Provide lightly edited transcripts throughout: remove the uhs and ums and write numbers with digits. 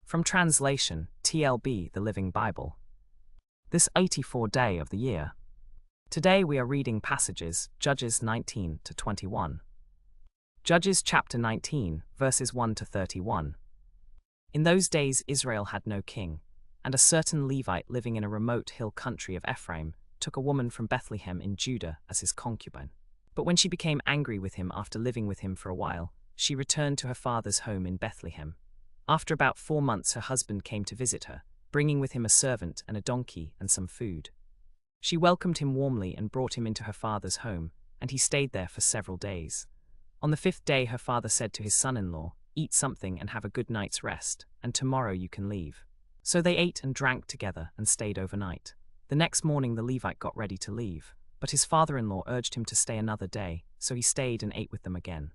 From translation, TLB, the Living Bible. This 84th day of the year. Today we are reading passages, Judges 19 to 21. Judges chapter 19, verses 1 to 31. In those days Israel had no king, and a certain Levite living in a remote hill country of Ephraim took a woman from Bethlehem in Judah as his concubine. But when she became angry with him after living with him for a while, she returned to her father's home in Bethlehem. After about 4 months her husband came to visit her, bringing with him a servant and a donkey and some food. She welcomed him warmly and brought him into her father's home, and he stayed there for several days. On the 5th day her father said to his son-in-law, "Eat something and have a good night's rest, and tomorrow you can leave." So they ate and drank together and stayed overnight. The next morning the Levite got ready to leave, but his father-in-law urged him to stay another day, so he stayed and ate with them again.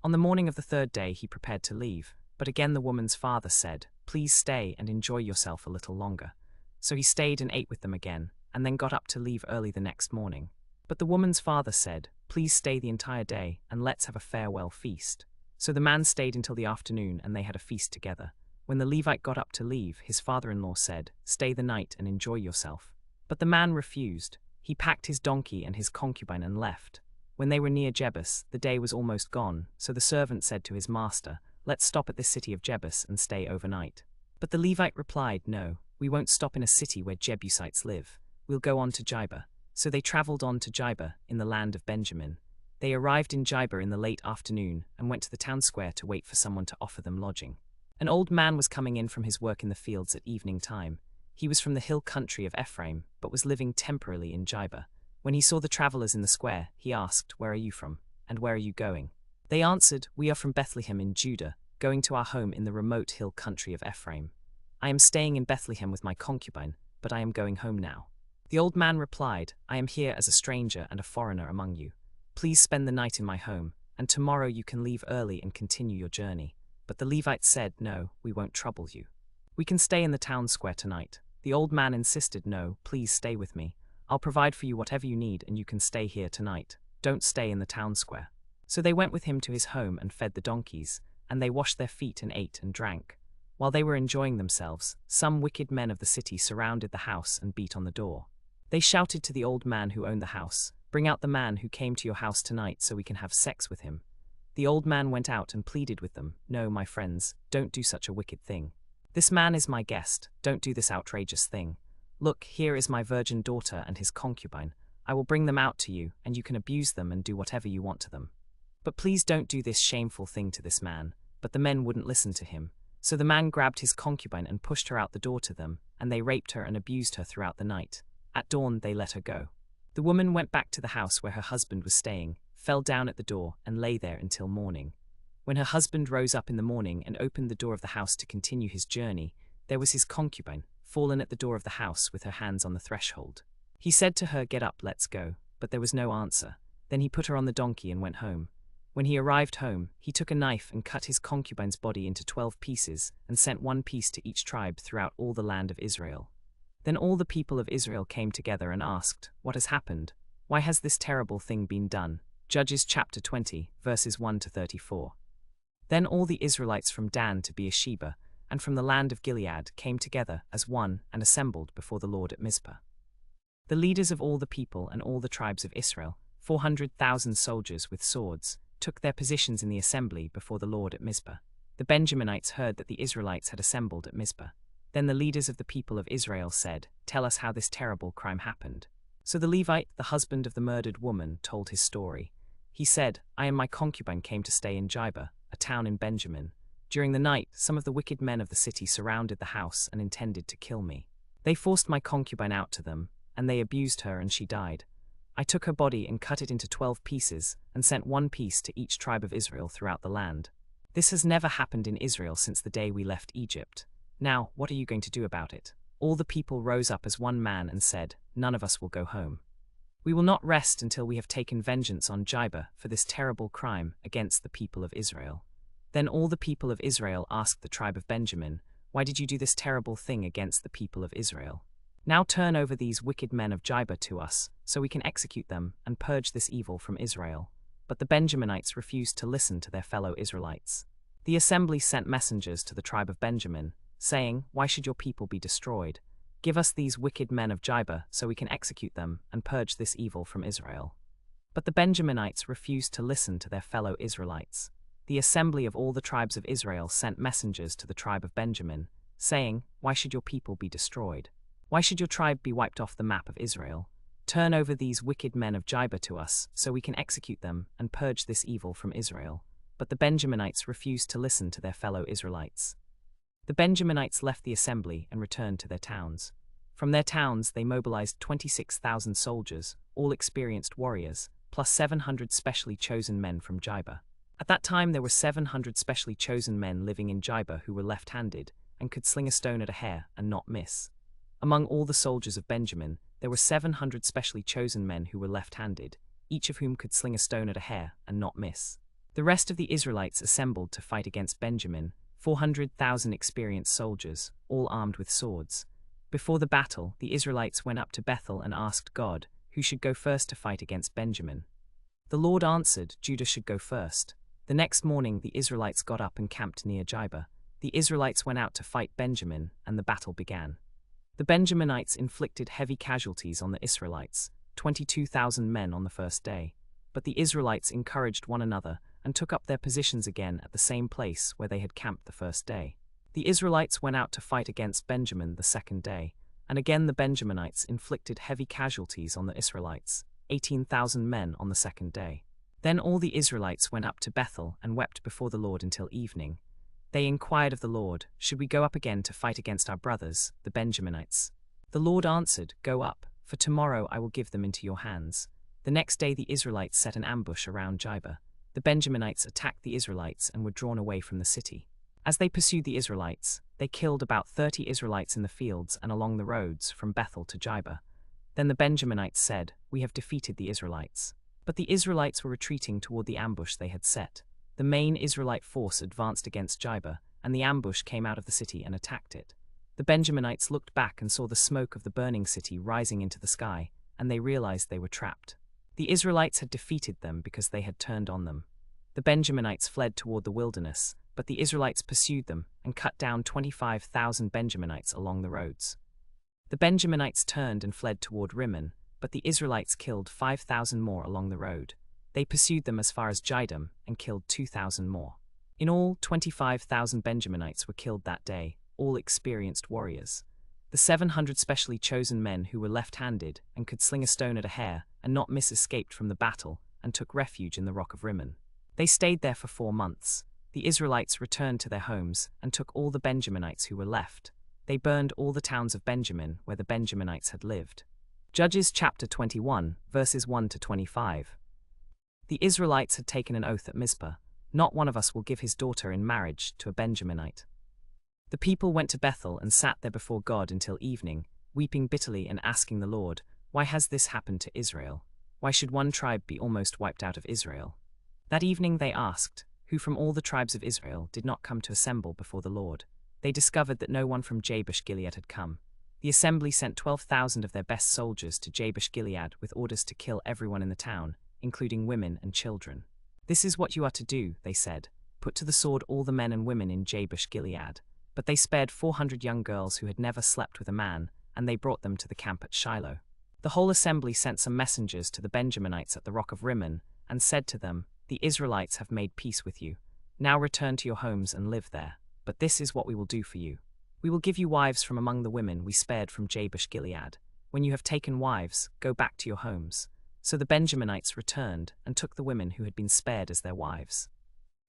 On the morning of the 3rd day he prepared to leave, but again the woman's father said, "Please stay and enjoy yourself a little longer." So he stayed and ate with them again, and then got up to leave early the next morning. But the woman's father said, "Please stay the entire day, and let's have a farewell feast." So the man stayed until the afternoon, and they had a feast together. When the Levite got up to leave, his father-in-law said, "Stay the night and enjoy yourself." But the man refused. He packed his donkey and his concubine and left. When they were near Gibeah, the day was almost gone, so the servant said to his master, "Let's stop at this city of Gibeah and stay overnight." But the Levite replied, "No, we won't stop in a city where Jebusites live. We'll go on to Gibeah." So they traveled on to Gibeah in the land of Benjamin. They arrived in Gibeah in the late afternoon and went to the town square to wait for someone to offer them lodging. An old man was coming in from his work in the fields at evening time. He was from the hill country of Ephraim, but was living temporarily in Gibeah. When he saw the travelers in the square, he asked, "Where are you from, and where are you going?" They answered, "We are from Bethlehem in Judah, going to our home in the remote hill country of Ephraim. I am staying in Bethlehem with my concubine, but I am going home now." The old man replied, "I am here as a stranger and a foreigner among you. Please spend the night in my home, and tomorrow you can leave early and continue your journey." But the Levite said, "No, we won't trouble you. We can stay in the town square tonight." The old man insisted, "No, please stay with me. I'll provide for you whatever you need and you can stay here tonight. Don't stay in the town square." So they went with him to his home and fed the donkeys, and they washed their feet and ate and drank. While they were enjoying themselves, some wicked men of the city surrounded the house and beat on the door. They shouted to the old man who owned the house, "Bring out the man who came to your house tonight so we can have sex with him." The old man went out and pleaded with them, "No, my friends, don't do such a wicked thing. This man is my guest, don't do this outrageous thing. Look, here is my virgin daughter and his concubine. I will bring them out to you, and you can abuse them and do whatever you want to them. But please don't do this shameful thing to this man." But the men wouldn't listen to him. So the man grabbed his concubine and pushed her out the door to them, and they raped her and abused her throughout the night. At dawn they let her go. The woman went back to the house where her husband was staying, fell down at the door, and lay there until morning. When her husband rose up in the morning and opened the door of the house to continue his journey, there was his concubine, fallen at the door of the house with her hands on the threshold. He said to her, "Get up, let's go," but there was no answer. Then he put her on the donkey and went home. When he arrived home, he took a knife and cut his concubine's body into 12 pieces and sent 1 piece to each tribe throughout all the land of Israel. Then all the people of Israel came together and asked, "What has happened? Why has this terrible thing been done?" Judges chapter 20, verses 1 to 34. Then all the Israelites from Dan to Beersheba and from the land of Gilead came together as one and assembled before the Lord at Mizpah. The leaders of all the people and all the tribes of Israel, 400,000 soldiers with swords, took their positions in the assembly before the Lord at Mizpah. The Benjaminites heard that the Israelites had assembled at Mizpah. Then the leaders of the people of Israel said, "Tell us how this terrible crime happened." So the Levite, the husband of the murdered woman, told his story. He said, "I and my concubine came to stay in Gibeah, a town in Benjamin. During the night, some of the wicked men of the city surrounded the house and intended to kill me. They forced my concubine out to them, and they abused her and she died. I took her body and cut it into 12 pieces and sent 1 piece to each tribe of Israel throughout the land. This has never happened in Israel since the day we left Egypt. Now, what are you going to do about it?" All the people rose up as one man and said, "None of us will go home. We will not rest until we have taken vengeance on Gibeah for this terrible crime against the people of Israel." Then all the people of Israel asked the tribe of Benjamin, "Why did you do this terrible thing against the people of Israel? Now turn over these wicked men of Gibeah to us, so we can execute them and purge this evil from Israel." But the Benjaminites refused to listen to their fellow Israelites. The assembly sent messengers to the tribe of Benjamin, saying, "Why should your people be destroyed? Give us these wicked men of Gibeah so we can execute them and purge this evil from Israel." But the Benjaminites refused to listen to their fellow Israelites. The assembly of all the tribes of Israel sent messengers to the tribe of Benjamin, saying, "Why should your people be destroyed? Why should your tribe be wiped off the map of Israel? Turn over these wicked men of Gibeah to us so we can execute them and purge this evil from Israel." But the Benjaminites refused to listen to their fellow Israelites. The Benjaminites left the assembly and returned to their towns. From their towns they mobilized 26,000 soldiers, all experienced warriors, plus 700 specially chosen men from Gibeah. At that time there were 700 specially chosen men living in Gibeah who were left-handed and could sling a stone at a hair and not miss. Among all the soldiers of Benjamin, there were 700 specially chosen men who were left-handed, each of whom could sling a stone at a hair and not miss. The rest of the Israelites assembled to fight against Benjamin, 400,000 experienced soldiers, all armed with swords. Before the battle, the Israelites went up to Bethel and asked God, who should go first to fight against Benjamin. The Lord answered, "Judah should go first." The next morning the Israelites got up and camped near Gibeah. The Israelites went out to fight Benjamin, and the battle began. The Benjaminites inflicted heavy casualties on the Israelites, 22,000 men on the first day. But the Israelites encouraged one another and took up their positions again at the same place where they had camped the first day. The Israelites went out to fight against Benjamin the second day, and again the Benjaminites inflicted heavy casualties on the Israelites, 18,000 men on the second day. Then all the Israelites went up to Bethel and wept before the Lord until evening. They inquired of the Lord, "Should we go up again to fight against our brothers, the Benjaminites?" The Lord answered, "Go up, for tomorrow I will give them into your hands." The next day the Israelites set an ambush around Gibeah. The Benjaminites attacked the Israelites and were drawn away from the city. As they pursued the Israelites, they killed about 30 Israelites in the fields and along the roads from Bethel to Gibeah. Then the Benjaminites said, "We have defeated the Israelites." But the Israelites were retreating toward the ambush they had set. The main Israelite force advanced against Gibeah, and the ambush came out of the city and attacked it. The Benjaminites looked back and saw the smoke of the burning city rising into the sky, and they realized they were trapped. The Israelites had defeated them because they had turned on them. The Benjaminites fled toward the wilderness, but the Israelites pursued them and cut down 25,000 Benjaminites along the roads. The Benjaminites turned and fled toward Rimmon, but the Israelites killed 5,000 more along the road. They pursued them as far as Gibeah and killed 2,000 more. In all, 25,000 Benjaminites were killed that day, all experienced warriors. The 700 specially chosen men who were left-handed and could sling a stone at a hair and not miss escaped from the battle and took refuge in the rock of Rimmon. They stayed there for 4 months. The Israelites returned to their homes and took all the Benjaminites who were left. They burned all the towns of Benjamin where the Benjaminites had lived. Judges chapter 21, verses 1 to 25. The Israelites had taken an oath at Mizpah, "Not one of us will give his daughter in marriage to a Benjaminite." The people went to Bethel and sat there before God until evening, weeping bitterly and asking the Lord, "Why has this happened to Israel? Why should one tribe be almost wiped out of Israel?" That evening they asked, "Who from all the tribes of Israel did not come to assemble before the Lord?" They discovered that no one from Jabesh-Gilead had come. The assembly sent 12,000 of their best soldiers to Jabesh-Gilead with orders to kill everyone in the town, including women and children. "This is what you are to do," they said, "put to the sword all the men and women in Jabesh-Gilead." But they spared 400 young girls who had never slept with a man, and they brought them to the camp at Shiloh. The whole assembly sent some messengers to the Benjaminites at the rock of Rimmon, and said to them, "The Israelites have made peace with you. Now return to your homes and live there. But this is what we will do for you. We will give you wives from among the women we spared from Jabesh-Gilead. When you have taken wives, go back to your homes." So the Benjaminites returned and took the women who had been spared as their wives.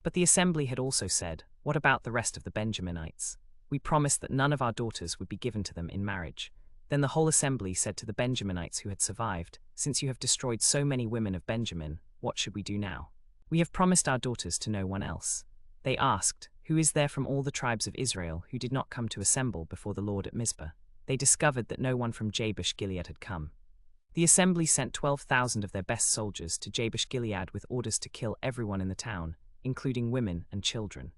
But the assembly had also said, "What about the rest of the Benjaminites? We promised that none of our daughters would be given to them in marriage." Then the whole assembly said to the Benjaminites who had survived, "Since you have destroyed so many women of Benjamin, what should we do now? We have promised our daughters to no one else." They asked, "Who is there from all the tribes of Israel who did not come to assemble before the Lord at Mizpah?" They discovered that no one from Jabesh-Gilead had come. The assembly sent 12,000 of their best soldiers to Jabesh-Gilead with orders to kill everyone in the town, including women and children.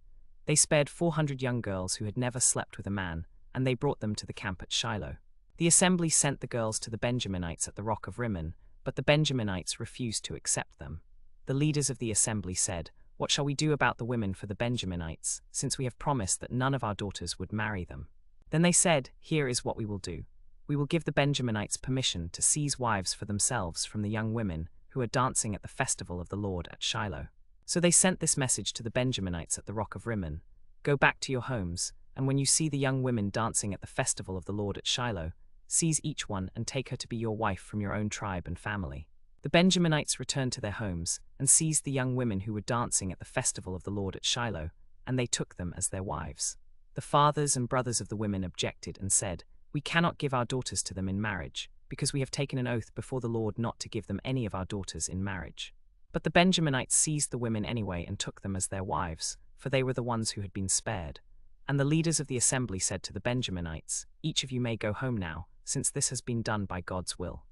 They spared 400 young girls who had never slept with a man, and they brought them to the camp at Shiloh. The assembly sent the girls to the Benjaminites at the rock of Rimmon, but the Benjaminites refused to accept them. The leaders of the assembly said, What shall we do about the women for the Benjaminites, since we have promised that none of our daughters would marry them? Then they said, Here is what we will do. We will give the Benjaminites permission to seize wives for themselves from the young women who are dancing at the festival of the Lord at Shiloh. So they sent this message to the Benjaminites at the rock of Rimmon: Go back to your homes, and when you see the young women dancing at the festival of the Lord at Shiloh, seize each one and take her to be your wife from your own tribe and family. The Benjaminites returned to their homes and seized the young women who were dancing at the festival of the Lord at Shiloh, and they took them as their wives. The fathers and brothers of the women objected and said, We cannot give our daughters to them in marriage, because we have taken an oath before the Lord not to give them any of our daughters in marriage. But the Benjaminites seized the women anyway and took them as their wives, for they were the ones who had been spared. And the leaders of the assembly said to the Benjaminites, Each of you may go home now, since this has been done by God's will.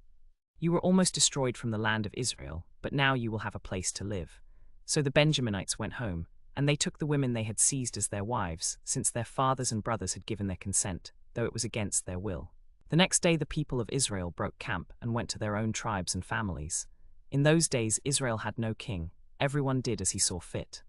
You were almost destroyed from the land of Israel, but now you will have a place to live. So the Benjaminites went home, and they took the women they had seized as their wives, since their fathers and brothers had given their consent, though it was against their will. The next day the people of Israel broke camp and went to their own tribes and families. In those days Israel had no king, everyone did as he saw fit.